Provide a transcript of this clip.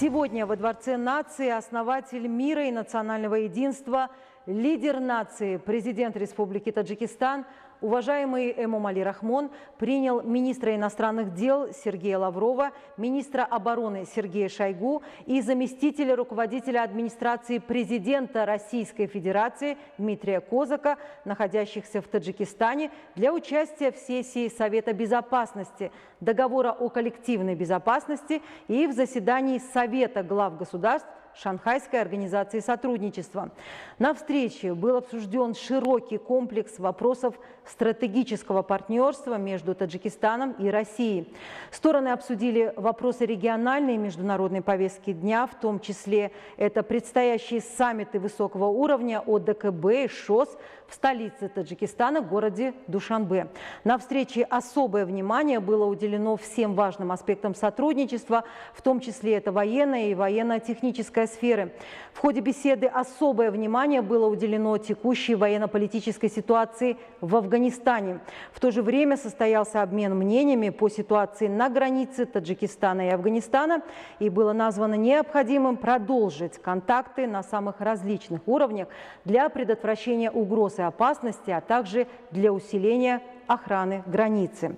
Сегодня во Дворце нации основатель мира и национального единства, лидер нации, президент Республики Таджикистан, уважаемый Эмомали Рахмон, принял министра иностранных дел Сергея Лаврова, министра обороны Сергея Шойгу и заместителя руководителя администрации президента Российской Федерации Дмитрия Козака, находящихся в Таджикистане, для участия в сессии Совета безопасности, договора о коллективной безопасности и в заседании Совета глав государств Шанхайской организации сотрудничества. На встрече был обсужден широкий комплекс вопросов стратегического партнерства между Таджикистаном и Россией. Стороны обсудили вопросы региональной и международной повестки дня, в том числе это предстоящие саммиты высокого уровня ОДКБ и ШОС в столице Таджикистана, городе Душанбе. На встрече особое внимание было уделено всем важным аспектам сотрудничества, в том числе это военная и военно-техническая сферы. В ходе беседы особое внимание было уделено текущей военно-политической ситуации в Афганистане. В то же время состоялся обмен мнениями по ситуации на границе Таджикистана и Афганистана, и было названо необходимым продолжить контакты на самых различных уровнях для предотвращения угроз и опасности, а также для усиления охраны границы.